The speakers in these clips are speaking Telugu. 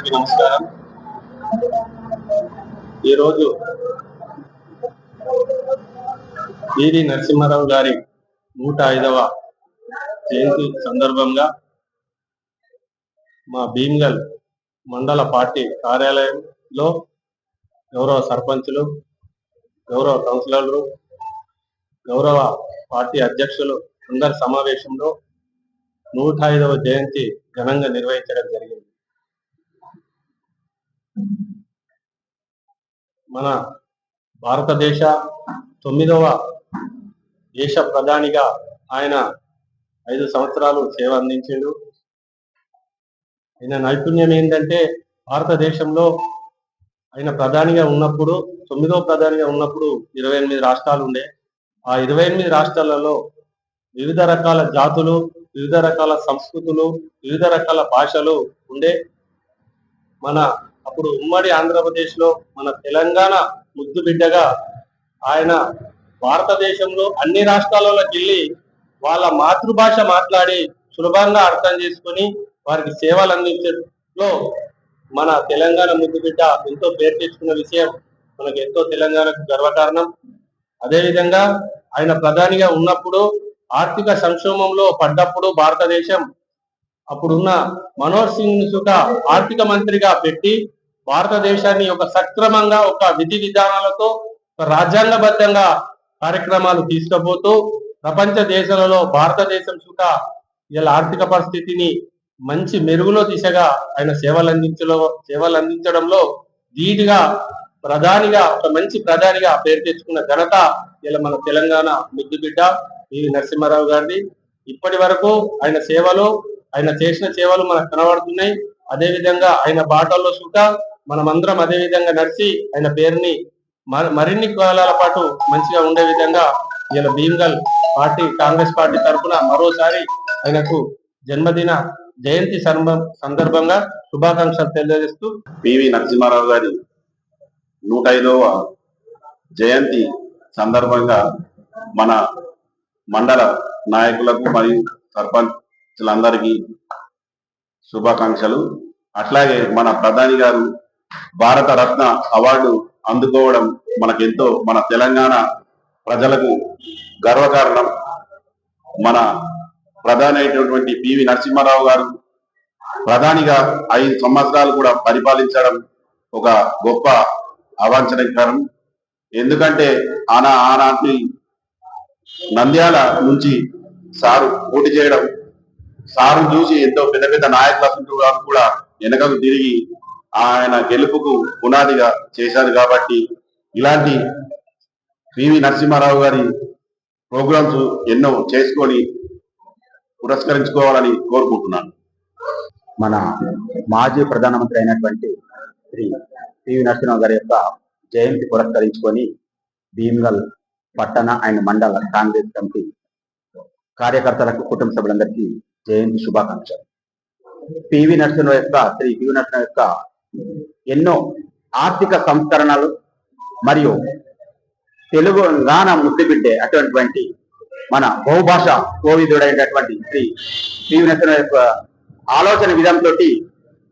అందరికీ నమస్కారం. ఈరోజు పివి నరసింహారావు గారి 105వ జయంతి సందర్భంగా మా భీమ్గల్ మండల పార్టీ కార్యాలయంలో గౌరవ సర్పంచులు, గౌరవ కౌన్సిలర్లు, గౌరవ పార్టీ అధ్యక్షులు అందరి సమావేశంలో 105వ జయంతి ఘనంగా నిర్వహించడం జరిగింది. మన భారతదేశ 9వ దేశ ప్రధానిగా ఆయన 5 సంవత్సరాలు సేవ అందించిండు. ఆయన నైపుణ్యం ఏంటంటే భారతదేశంలో ఆయన ప్రధానిగా ఉన్నప్పుడు 9వ ప్రధానిగా ఉన్నప్పుడు 28 రాష్ట్రాలు ఉండే. ఆ 28 రాష్ట్రాలలో వివిధ రకాల జాతులు, వివిధ రకాల సంస్కృతులు, వివిధ రకాల భాషలు ఉండే. మన అప్పుడు ఉమ్మడి ఆంధ్రప్రదేశ్లో మన తెలంగాణ ముద్దు బిడ్డగా ఆయన భారతదేశంలో అన్ని రాష్ట్రాలలోకి వెళ్ళి వాళ్ళ మాతృభాష మాట్లాడి సులభంగా అర్థం చేసుకొని వారికి సేవలు అందించడంలో మన తెలంగాణ ముద్దు బిడ్డ ఎంతో పేరు తెచ్చుకున్న విషయం మనకు ఎంతో తెలంగాణకు గర్వకారణం. అదేవిధంగా ఆయన ప్రధానిగా ఉన్నప్పుడు ఆర్థిక సంక్షోభంలో పడ్డప్పుడు భారతదేశం అప్పుడున్న మనోహర్ సింగ్ సుఖ ఆర్థిక మంత్రిగా పెట్టి భారతదేశాన్ని ఒక సక్రమంగా ఒక విధి విధానాలతో రాజ్యాంగబద్ధంగా కార్యక్రమాలు తీసుకుపోతూ ప్రపంచ దేశాలలో భారతదేశం సుఖ ఇలా ఆర్థిక పరిస్థితిని మంచి మెరుగులో దిశగా ఆయన సేవలు అందించడంలో ధీటుగా ప్రధానిగా ఒక మంచి ప్రధానిగా పేరు తెచ్చుకున్న ఘనత ఇలా మన తెలంగాణ ముద్దు బిడ్డ పివి నరసింహారావు గారిది. ఇప్పటి వరకు ఆయన చేసిన సేవలు మనకు కనబడుతున్నాయి. అదేవిధంగా ఆయన బాటల్లో సుఖ మనమందరం అదే విధంగా నడిచి ఆయన పేరుని మరిన్ని కాలాల పాటు మంచిగా ఉండే విధంగా ఇలా భీమ్గల్ పార్టీ కాంగ్రెస్ పార్టీ తరఫున మరోసారి ఆయనకు జన్మదిన జయంతి సందర్భంగా శుభాకాంక్షలు తెలియజేస్తూ పివి నరసింహారావు గారి 105వ జయంతి సందర్భంగా మన మండల నాయకులకు మరియు సర్పంచులందరికీ శుభాకాంక్షలు. అట్లాగే మన ప్రధాని గారు భారత రత్న అవార్డు అందుకోవడం మనకెంతో మన తెలంగాణ ప్రజలకు గర్వకారణం. మన ప్రధాని అయినటువంటి పివి నరసింహారావు గారు ప్రధానిగా 5 సంవత్సరాలు కూడా పరిపాలించడం ఒక గొప్ప అవాంఛనీకరం. ఎందుకంటే ఆనాటి నంద్యాల నుంచి సారు పోటీ చేయడం, సారు చూసి ఎంతో పెద్ద పెద్ద నాయకులు కూడా వెనకకు తిరిగి ఆయన గెలుపుకు పునాదిగా చేశారు. కాబట్టి ఇలాంటి పివి నరసింహారావు గారి ప్రోగ్రామ్స్ ఎన్నో చేసుకొని పురస్కరించుకోవాలని కోరుకుంటున్నాను. మన మాజీ ప్రధానమంత్రి అయినటువంటి శ్రీ పివి నరసింహారావు గారి యొక్క జయంతి పురస్కరించుకొని భీమ్గల్ పట్టణ అండ్ మండల కాంగ్రెస్ కమిటీ కార్యకర్తలకు, కుటుంబ సభ్యులందరికీ జయంతి శుభాకాంక్షలు. శ్రీ పివి నరసింహారావు యొక్క ఎన్నో ఆర్థిక సంస్కరణలు మరియు తెలంగాణ ముద్దుబిడ్డే అటువంటి మన బహుభాష కోవిదుడైనటువంటి శ్రీ పివి నరసింహారావు యొక్క ఆలోచన విధానంతో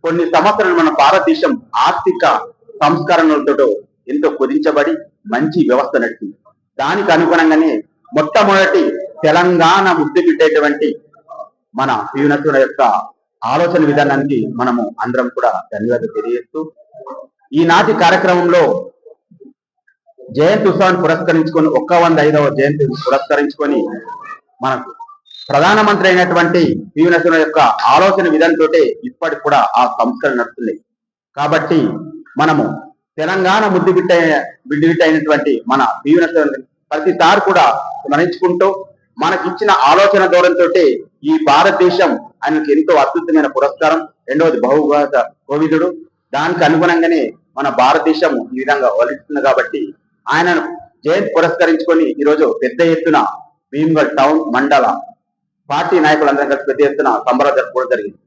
కొన్ని సంవత్సరాలు మన భారతదేశం ఆర్థిక సంస్కరణలతో ఎంతో కుదించబడి మంచి వ్యవస్థ నడిచింది. దానికి అనుగుణంగానే మొట్టమొదటి తెలంగాణ ముద్దుబిడ్డేటువంటి మన పివి నరసింహారావు యొక్క ఆలోచన విధానానికి మనము అందరం కూడా ధన్యవాదాలు తెలియజేస్తూ ఈనాటి కార్యక్రమంలో జయంతి ఉత్సవాన్ని పురస్కరించుకొని 105వ జయంతి పురస్కరించుకొని మనకు ప్రధానమంత్రి అయినటువంటి పివి నరసింహారావు యొక్క ఆలోచన విధానంతో ఇప్పటికి కూడా ఆ సంస్కరణ నడుస్తుంది. కాబట్టి మనము తెలంగాణ బిడ్డ అయినటువంటి మన పివి నరసింహారావు ప్రతిసారి కూడా స్మరించుకుంటూ మనకిచ్చిన ఆలోచన ధోరణితో ఈ భారతదేశం ఆయనకు ఎంతో అద్భుతమైన పురస్కారం. రెండవది బహుభాష కోవిదుడు. దానికి అనుగుణంగానే మన భారతదేశం ఈ విధంగా వలిస్తుంది. కాబట్టి ఆయనను జయంతి పురస్కరించుకొని ఈరోజు పెద్ద ఎత్తున భీమ్గల్ టౌన్ మండల పార్టీ నాయకులందరం కలిసి పెద్ద ఎత్తున సంబరాలు జరుపుకోవడం జరిగింది.